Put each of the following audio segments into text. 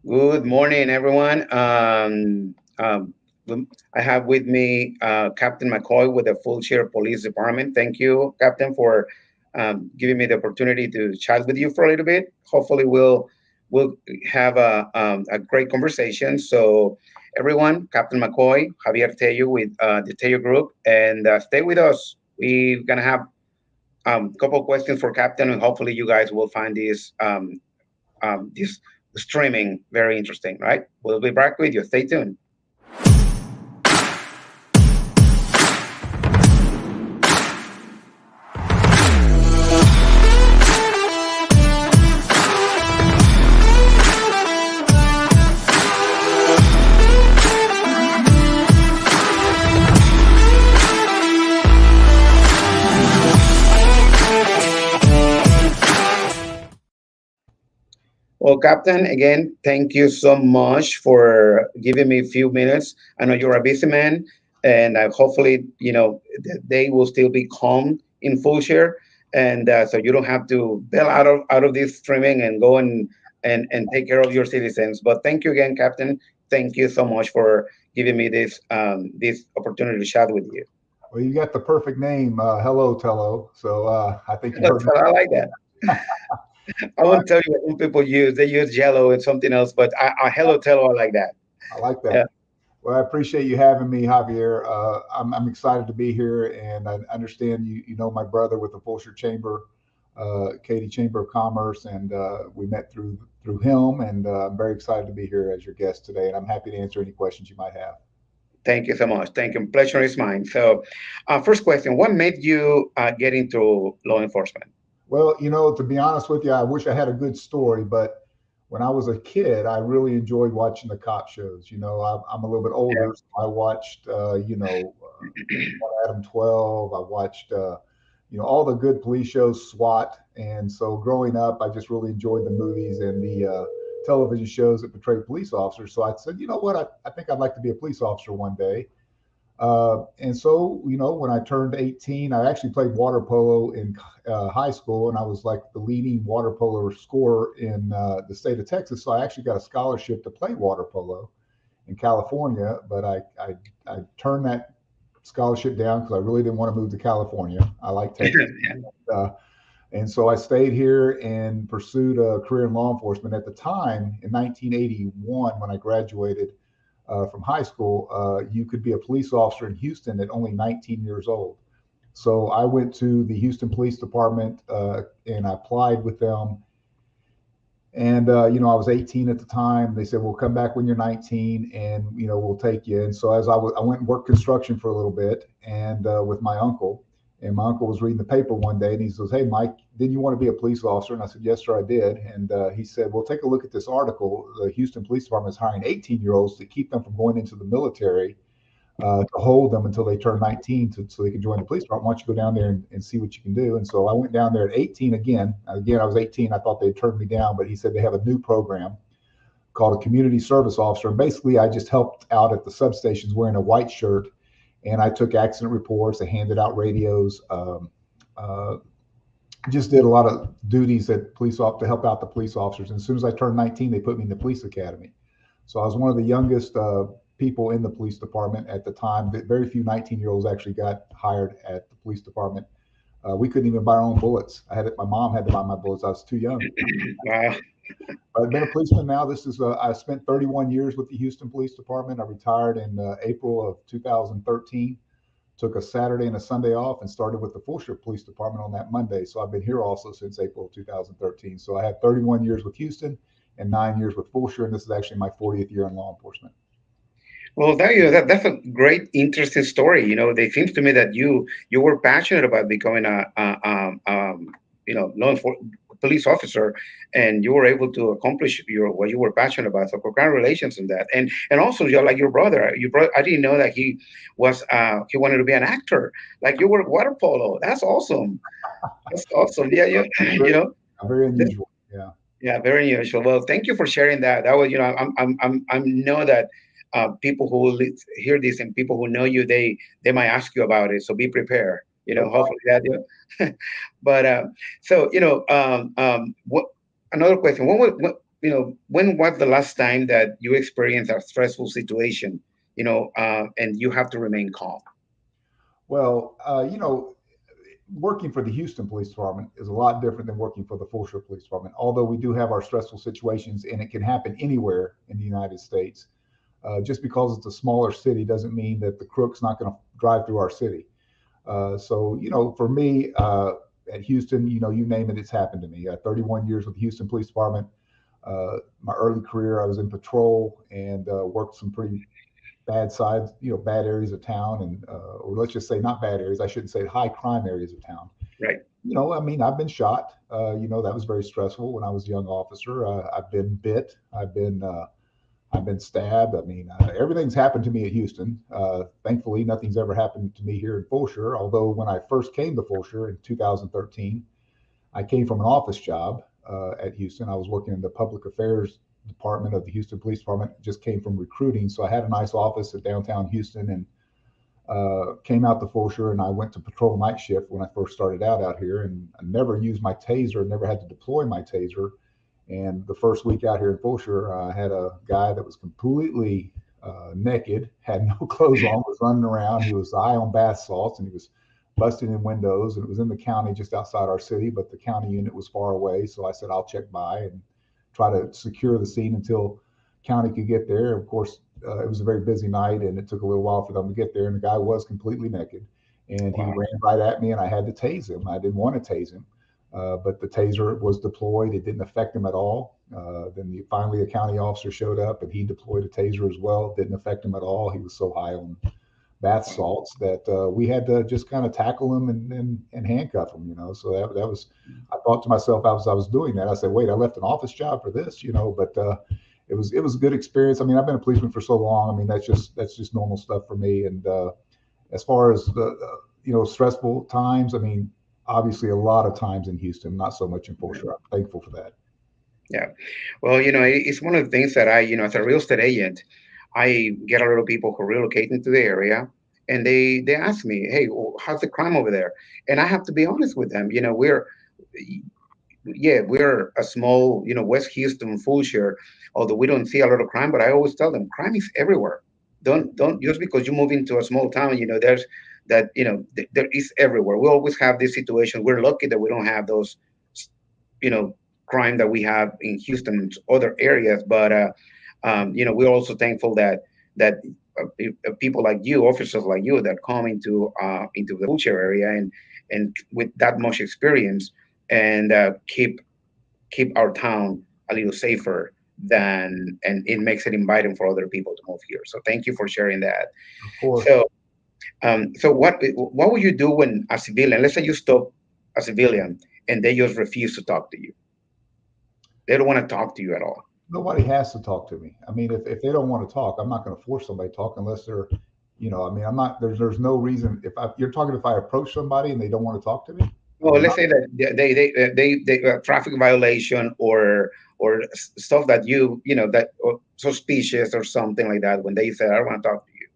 Good morning, everyone. I have with me Captain McCoy with the Fulshear Police Department. Thank you, Captain, for giving me the opportunity to chat with you for a little bit. Hopefully, we'll have a great conversation. So, everyone, Captain McCoy, Javier Tello with the Tello Group, and stay with us. We're gonna have a couple of questions for Captain, and hopefully, you guys will find this streaming very interesting, right? We'll be back with you. Stay tuned. Well, Captain, again, thank you so much for giving me a few minutes. I know you're a busy man, and hopefully, the day will still be calm in full share, and so you don't have to bail out of this streaming and go and take care of your citizens. But thank you again, Captain. Thank you so much for giving me this opportunity to chat with you. Well, you got the perfect name, Hello Tello. So I think you heard me. I like that. I Well, won't tell you what some people use. They use Jello and something else, but Hello Tello, I like that. I like Yeah. that. Well, I appreciate you having me, Javier. I'm excited to be here, and I understand you know my brother with the Fulshear Chamber, Katy Chamber of Commerce, and we met through him, and I'm very excited to be here as your guest today, and I'm happy to answer any questions you might have. Thank you so much. Thank you. Pleasure is mine. So, first question: what made you get into law enforcement? Well, to be honest with you, I wish I had a good story, but when I was a kid, I really enjoyed watching the cop shows. I'm a little bit Yeah. older, so I watched, Adam 12. I watched, all the good police shows, SWAT. And so growing up, I just really enjoyed the movies and the television shows that portrayed police officers. So I said, you know what, I think I'd like to be a police officer one day. And so, when I turned 18, I actually played water polo in high school, and I was like the leading water polo scorer in the state of Texas. So I actually got a scholarship to play water polo in California, but I turned that scholarship down because I really didn't want to move to California. I like Texas. Uh, and so I stayed here and pursued a career in law enforcement. At the time, in 1981, when I graduated from high school, you could be a police officer in Houston at only 19 years old. So I went to the Houston Police Department and I applied with them. And I was 18 at the time. They said, "We'll come back when you're 19, and we'll take you." And so I went and worked construction for a little bit, and with my uncle. And my uncle was reading the paper one day, and he says, "Hey, Mike, didn't you want to be a police officer?" And I said, "Yes, sir, I did." And he said, "Well, take a look at this article. The Houston Police Department is hiring 18-year-olds to keep them from going into the military, to hold them until they turn 19 so they can join the police department. Why don't you go down there and see what you can do?" And so I went down there at 18 again. Again, I was 18. I thought they'd turned me down, but he said they have a new program called a community service officer. And basically, I just helped out at the substations wearing a white shirt, and I took accident reports. I handed out radios. Uh, just did a lot of duties at to help out the police officers. And as soon as I turned 19, they put me in the police academy. So I was one of the youngest people in the police department at the time. Very few 19-year-olds actually got hired at the police department. We couldn't even buy our own bullets. My mom had to buy my bullets. I was too young. Wow. I've been a policeman now. I spent 31 years with the Houston Police Department. I retired in April of 2013. Took a Saturday and a Sunday off and started with the Fulshear Police Department on that Monday. So I've been here also since April of 2013. So I have 31 years with Houston and 9 years with Fulshear, and this is actually my 40th year in law enforcement. Well, that's a great, interesting story. It seems to me that you were passionate about becoming a law enforcement police officer, and you were able to accomplish what you were passionate about. So, congratulations on that. And also, you're like your brother. I didn't know that he wanted to be an actor. Like you were water polo. That's awesome. That's awesome. Yeah, you Very, know. very unusual. Yeah. Yeah, very unusual. Well, thank you for sharing that. That was, I know that people who will hear this and people who know you, they might ask you about it. So be prepared. Hopefully that. But so what? Another question. when was the last time that you experienced a stressful situation, and you have to remain calm? Well, working for the Houston Police Department is a lot different than working for the Fulshear Police Department. Although we do have our stressful situations, and it can happen anywhere in the United States. Just because it's a smaller city doesn't mean that the crook's not going to drive through our city. So, for me, at Houston, you name it, it's happened to me. 31 years with the Houston Police Department. My early career, I was in patrol and worked some pretty bad sides, bad areas of town, and or let's just say not bad areas. I shouldn't say high crime areas of town. Right. I mean, I've been shot. That was very stressful when I was a young officer. I've been bit. I've been stabbed. I mean, everything's happened to me at Houston. Thankfully, nothing's ever happened to me here in Fulshear. Although when I first came to Fulshear in 2013, I came from an office job at Houston. I was working in the public affairs department of the Houston Police Department. Just came from recruiting, so I had a nice office at downtown Houston, and came out to Fulshear, and I went to patrol night shift when I first started out here, and I never used my taser, never had to deploy my taser. And the first week out here in Fulshear, I had a guy that was completely naked, had no clothes on, was running around. He was high on bath salts, and he was busting in windows. And it was in the county just outside our city, but the county unit was far away. So I said, I'll check by and try to secure the scene until county could get there. Of course, it was a very busy night, and it took a little while for them to get there. And the guy was completely naked, and he Wow. ran right at me, and I had to tase him. I didn't want to tase him. But the taser was deployed. It didn't affect him at all. Then finally a county officer showed up, and he deployed a taser as well. It didn't affect him at all. He was so high on bath salts that we had to just kind of tackle him and handcuff him. So that was. I thought to myself as I was doing that, I said, "Wait, I left an office job for this," But it was a good experience. I mean, I've been a policeman for so long. I mean, that's just normal stuff for me. And as far as the stressful times, I mean, obviously a lot of times in Houston, not so much in Fulshear. I'm thankful for that. Yeah. Well, it's one of the things that as a real estate agent, I get a lot of people who relocate into the area, and they ask me, "Hey, how's the crime over there?" And I have to be honest with them. We're a small, West Houston, Fulshear, although we don't see a lot of crime, but I always tell them crime is everywhere. Don't just because you move into a small town, there's that, there is everywhere. We always have this situation. We're lucky that we don't have those, you know, crime that we have in Houston and other areas, but we're also thankful that people like you, officers like you, that come into the Fulshear area and with that much experience and keep our town a little safer and it makes it inviting for other people to move here. So thank you for sharing that. Of course. So what would you do when a civilian, let's say you stop a civilian and they just refuse to talk to you? They don't want to talk to you at all. Nobody has to talk to me. I mean, if they don't want to talk, I'm not going to force somebody to talk unless they're, I mean, I'm not, there's no reason you're talking, if I approach somebody and they don't want to talk to me, Well, let's say that they traffic violation or stuff that that or suspicious or something like that. When they say, "I want to talk to you,"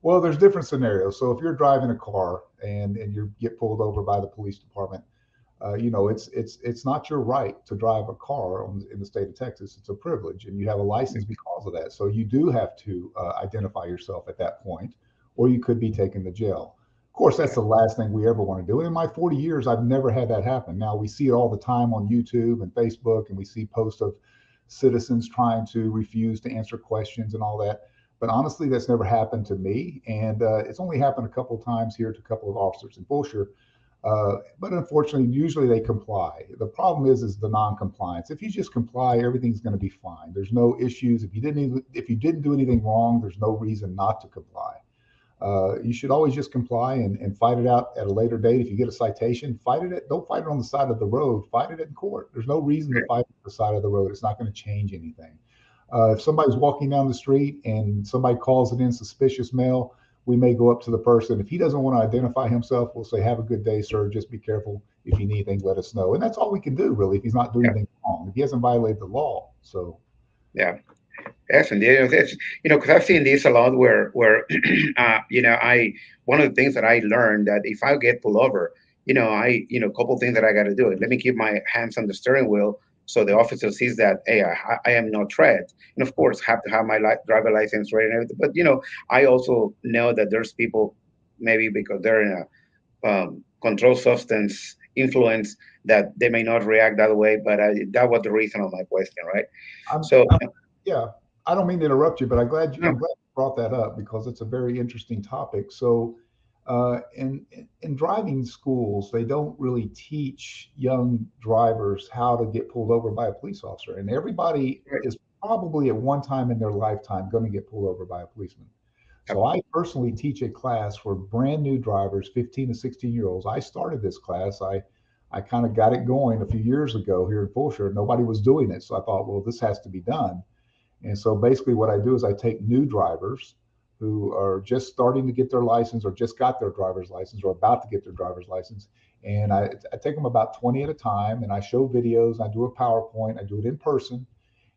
well, there's different scenarios. So if you're driving a car and you get pulled over by the police department, it's not your right to drive a car in the state of Texas. It's a privilege, and you have a license because of that. So you do have to identify yourself at that point, or you could be taken to jail. Of course, that's the last thing we ever want to do. And in my 40 years, I've never had that happen. Now we see it all the time on YouTube and Facebook, and we see posts of citizens trying to refuse to answer questions and all that. But honestly, that's never happened to me, and it's only happened a couple of times here to a couple of officers in Fulshear. But unfortunately, usually they comply. The problem is the non-compliance. If you just comply, everything's going to be fine. There's no issues. If you didn't do anything wrong, there's no reason not to comply. You should always just comply and fight it out at a later date. If you get a citation, don't fight it on the side of the road. Fight it in court. There's no reason to fight at the side of the road. It's not going to change anything. If somebody's walking down the street and somebody calls it in suspicious mail, we may go up to the person. If he doesn't want to identify himself, we'll say, "Have a good day, sir. Just be careful. If you need anything, let us know." And that's all we can do, really, if he's not doing anything wrong, if he hasn't violated the law. So, yeah. Yes, and because I've seen this a lot where I one of the things that I learned that if I get pulled over, a couple things that I got to do. Let me keep my hands on the steering wheel so the officer sees that, hey, I am no threat, and of course have to have my driver license ready and everything. But I also know that there's people, maybe because they're in a controlled substance influence, that they may not react that way. But that was the reason of my question, right? I'm, So I'm yeah, I don't mean to interrupt you, but no, I'm glad you brought that up because it's a very interesting topic. So, in driving schools, they don't really teach young drivers how to get pulled over by a police officer, and everybody right, is probably at one time in their lifetime going to get pulled over by a policeman. yep, So I personally teach a class for brand new drivers, 15 to 16-year-olds. I started this class. I kind of got it going a few years ago here in Fulshear. Nobody was doing it. So I thought, well, this has to be done. And so basically what I do is I take new drivers who are just starting to get their license or just got their driver's license or about to get their driver's license. And I take them about 20 at a time and I show videos. I do a PowerPoint. I do it in person.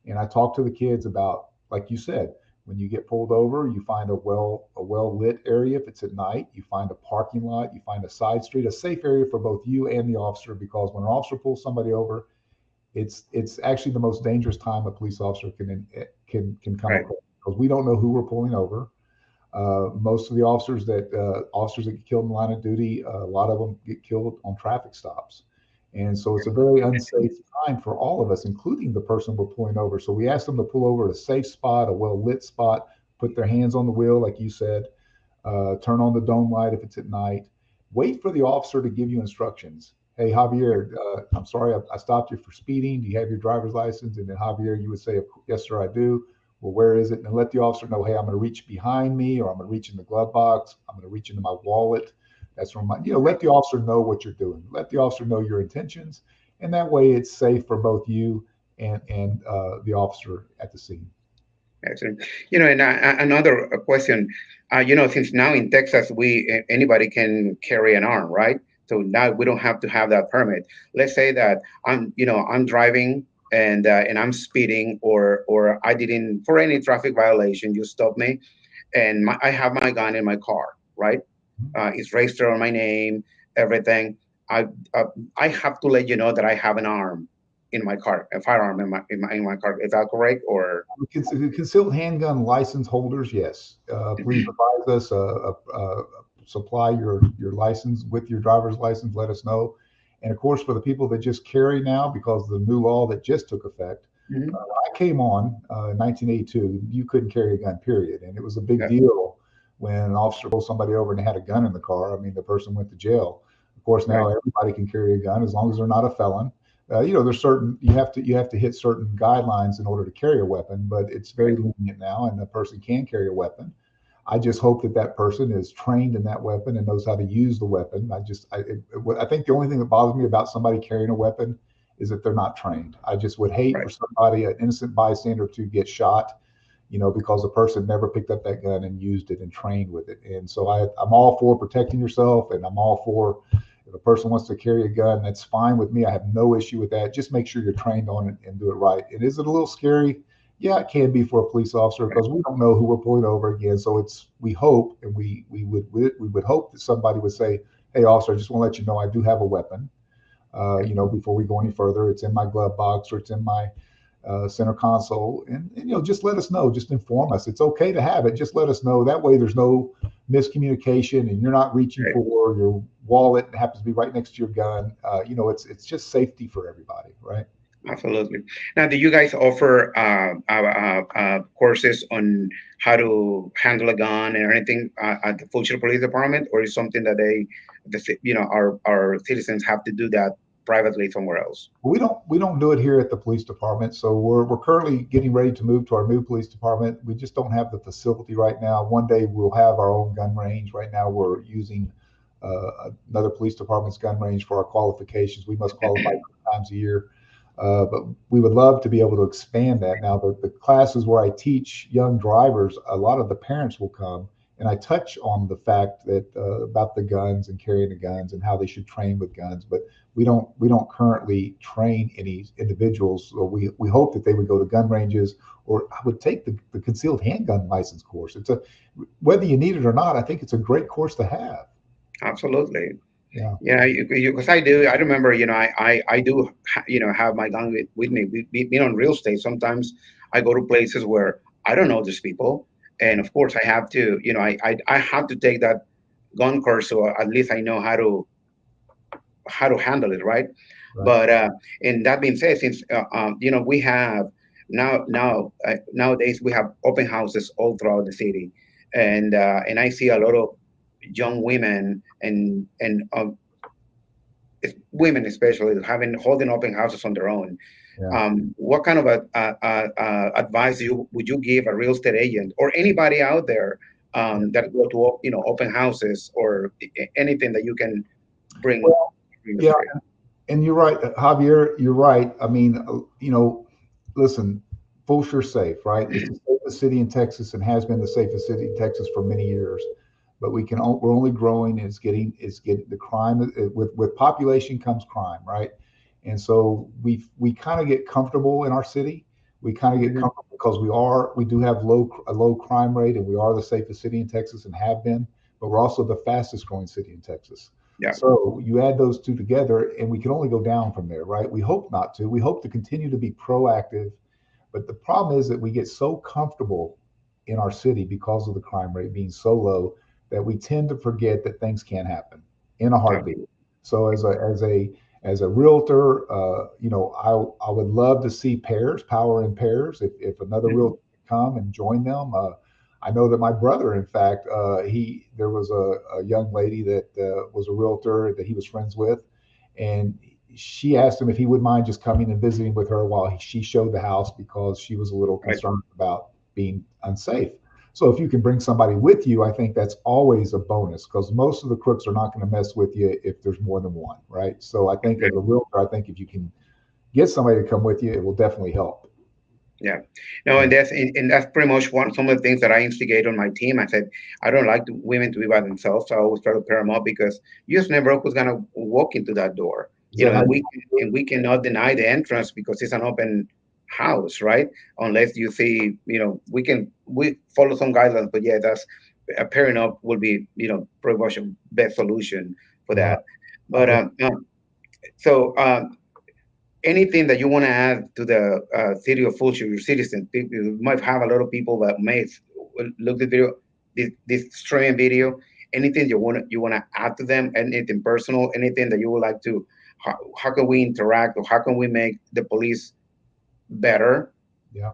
And I talk to the kids about, like you said, when you get pulled over, you find a well lit area if it's at night. You find a parking lot. You find a side street, a safe area for both you and the officer. Because when an officer pulls somebody over, it's actually the most dangerous time a police officer can come right, across because we don't know who we're pulling over. Most of the officers that get killed in the line of duty, a lot of them get killed on traffic stops, and so it's a very unsafe time for all of us, including the person we're pulling over. So we ask them to pull over at a safe spot, a well lit spot, put their hands on the wheel, like you said, turn on the dome light if it's at night. Wait for the officer to give you instructions. Hey, Javier, I'm sorry, I stopped you for speeding. Do you have your driver's license? And then Javier, you would say, yes, sir, I do. Well, where is it? And let the officer know, hey, I'm going to reach behind me, or I'm going to reach in the glove box. I'm going to reach into my wallet. That's from my, let the officer know what you're doing. Let the officer know your intentions. And that way it's safe for both you and the officer at the scene. excellent. And another question, since now in Texas, anybody can carry an arm, right? So now we don't have to have that permit. Let's say that I'm driving and I'm speeding, or I didn't, for any traffic violation, you stop me, and I have my gun in my car, right? It's registered on my name, everything. I uh, I have to let you know that I have an arm in my car, a firearm in my car. Is that correct? Or Concealed handgun license holders, yes. Please advise us. Supply your license with your driver's license. Let us know. And of course, for the people that just carry now, because of the new law that just took effect, Mhm. when I came on in 1982, you couldn't carry a gun, period. And it was a big Yeah, deal when an officer pulled somebody over and they had a gun in the car. I mean, the person went to jail. Of course, now right, everybody can carry a gun as long as they're not a felon. There's certain you have to hit certain guidelines in order to carry a weapon, but it's very right, lenient now, and a person can carry a weapon. I just hope that that person is trained in that weapon and knows how to use the weapon. I think the only thing that bothers me about somebody carrying a weapon is that they're not trained. I just would hate right. for somebody, an innocent bystander, to get shot, because the person never picked up that gun and used it and trained with it. And so I'm all for protecting yourself, and I'm all for if a person wants to carry a gun, that's fine with me. I have no issue with that. Just make sure you're trained on it and do it right. And is it a little scary? Yeah, it can be for a police officer Right. because we don't know who we're pulling over again. So we hope, and we would hope that somebody would say, "Hey, officer, I just want to let you know I do have a weapon. Before we go any further, it's in my glove box or it's in my center console, and just let us know. Just inform us. It's okay to have it. Just let us know. That way, there's no miscommunication, and you're not reaching Right. for your wallet and it happens to be right next to your gun. It's just safety for everybody, right? Absolutely. Now, do you guys offer courses on how to handle a gun or anything at the Fulshear Police Department, or is something that our citizens have to do that privately somewhere else? We don't do it here at the police department. So we're currently getting ready to move to our new police department. We just don't have the facility right now. One day we'll have our own gun range. Right now we're using another police department's gun range for our qualifications. We must qualify 3 times a year. But we would love to be able to expand that. Now, the classes where I teach young drivers, a lot of the parents will come, and I touch on the fact that about the guns and carrying the guns and how they should train with guns. But we don't currently train any individuals. So we hope that they would go to gun ranges or I would take the concealed handgun license course. Whether you need it or not, I think it's a great course to have. Absolutely. Yeah. Yeah, because I do. I remember, I do, have my gun with me. Being on real estate, sometimes I go to places where I don't know these people, and of course, I have to, I have to take that gun course, so at least I know how to handle it, right? Right. But and that being said, since we have nowadays we have open houses all throughout the city, and I see a lot of young women and women especially having holding open houses on their own. Yeah. What kind of advice would you give a real estate agent or anybody out there that go to open houses or anything that you can bring Well, bring the yeah, street? and you're right, Javier. You're right. I mean, listen, Fulshear safe, right? It's the safest city in Texas and has been the safest city in Texas for many years. But we're only growing. It's getting the crime with population comes crime, right? And so we kind of get comfortable in our city. We kind of get Mhm. comfortable because we do have a low crime rate, and we are the safest city in Texas and have been. But we're also the fastest growing city in Texas. Yeah, So you add those two together, and we can only go down from there, right? We hope not to. We hope to continue to be proactive, but the problem is that we get so comfortable in our city because of the crime rate being so low that we tend to forget that things can happen in a yeah, heartbeat. So as a realtor, I would love to see pairs, power in pairs. If another mhm, realtor could come and join them, I know that my brother, in fact, there was a young lady that was a realtor that he was friends with, and she asked him if he would mind just coming and visiting with her while she showed the house because she was a little right. concerned about being unsafe. So if you can bring somebody with you, I think that's always a bonus because most of the crooks are not going to mess with you if there's more than one, right? So I think as a realtor, I think if you can get somebody to come with you, it will definitely help. Yeah, no, and that's pretty much some of the things that I instigate on my team. I said I don't like women to be by themselves, so I always try to pair them up because you just never know who's gonna walk into that door, Is that how and you we cannot deny the entrance because it's an open house, right? Unless you see, we follow some guidelines, but yeah, that's pairing up will be, pretty much the best solution for do? that. But Yeah. so anything that you want to add to the city of Fulshear, your citizens? You might have a lot of people that may look at the video, this stream video. Anything you want to add to them? Anything personal? Anything that you would like to? How can we interact, or how can we make the police better? Yeah.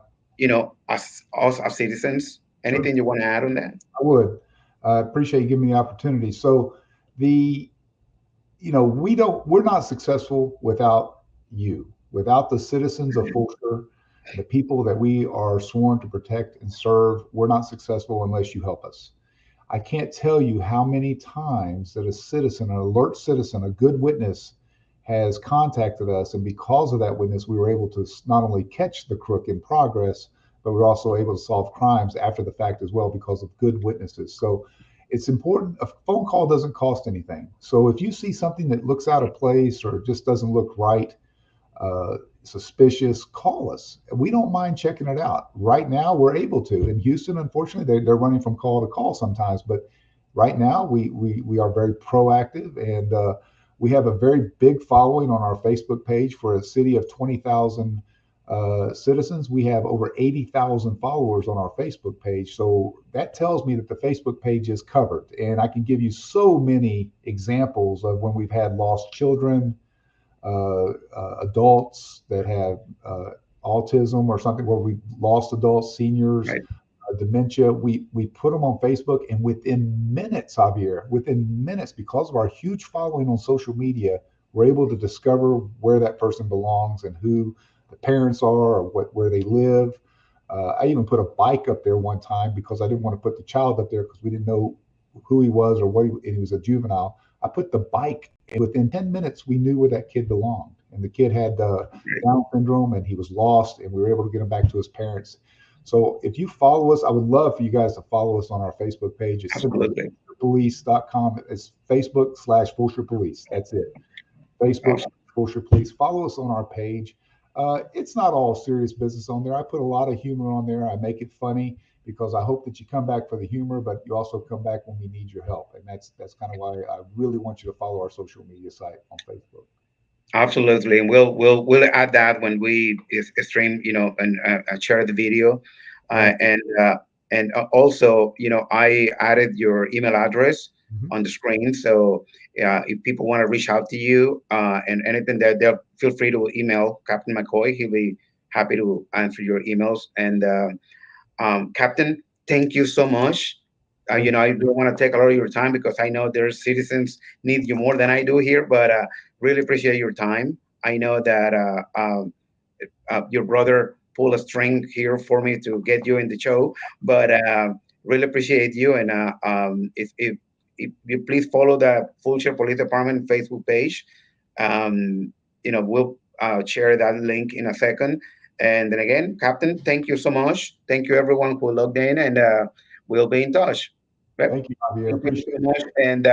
As us as citizens. Sure. Anything you want to add on that? I would. I appreciate you giving me the opportunity. So the we're not successful without you, without the citizens of Fulshear, the people that we are sworn to protect and serve. We're not successful unless you help us. I can't tell you how many times that a citizen, an alert citizen, a good witness has contacted us. And because of that witness, we were able to not only catch the crook in progress, but we're also able to solve crimes after the fact as well because of good witnesses. So it's important. A phone call doesn't cost anything. So if you see something that looks out of place or just doesn't look right, suspicious, call us. We don't mind checking it out. Right now, we're able to. In Houston, unfortunately, they're running from call to call sometimes, but right now, we are very proactive and we have a very big following on our Facebook page for a city of 20,000 citizens. We have over 80,000 followers on our Facebook page. So that tells me that the Facebook page is covered. And I can give you so many examples of when we've had lost children, adults that have autism or something where we lost adults, seniors, Right. dementia. We put them on Facebook, and within minutes, Javier, within minutes, because of our huge following on social media, we're able to discover where that person belongs and who the parents are or where they live. I even put a bike up there one time because I didn't want to put the child up there because we didn't know who he was or what and he was a juvenile. I put the bike, and within 10 minutes, we knew where that kid belonged. And the kid had Down syndrome and he was lost, and we were able to get him back to his parents. So if you follow us, I would love for you guys to follow us on our Facebook page. It's simply Absolutely. police.com. It's Facebook/Fulshear Police. That's it. Facebook, Awesome. Fulshear Police. Follow us on our page. It's not all serious business on there. I put a lot of humor on there. I make it funny. because I hope that you come back for the humor, but you also come back when we need your help. And that's kind of why I really want you to follow our social media site on Facebook. Absolutely, and we'll add that when we stream, and share the video, uh, Thank you. and uh, and also, I added your email address Mhm. on the screen, so if people want to reach out to you and anything, that they'll feel free to email Captain McCoy. He'll be happy to answer your emails. And Captain, thank you so much. Thank I don't want to take a lot of your time because I know there's citizens need you more than I do here, but really appreciate your time. I know that your brother pulled a string here for me to get you in the show, but really appreciate you. And if you please follow the Fulshear Police Department Facebook page, we'll share that link in a second. And then again, Captain, thank you so much. Thank you, everyone who logged in, and we'll be in touch. Yep. Thank you, Javier. Thank you Appreciate so it. much. And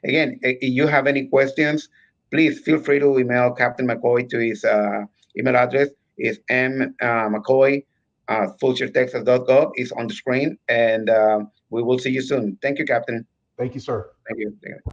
again, if you have any questions, please feel free to email Captain McCoy to his email address. Is McCoy FulshearTexas.gov. Is on the screen, and we will see you soon. Thank you, Captain. Thank you, sir. Thank you.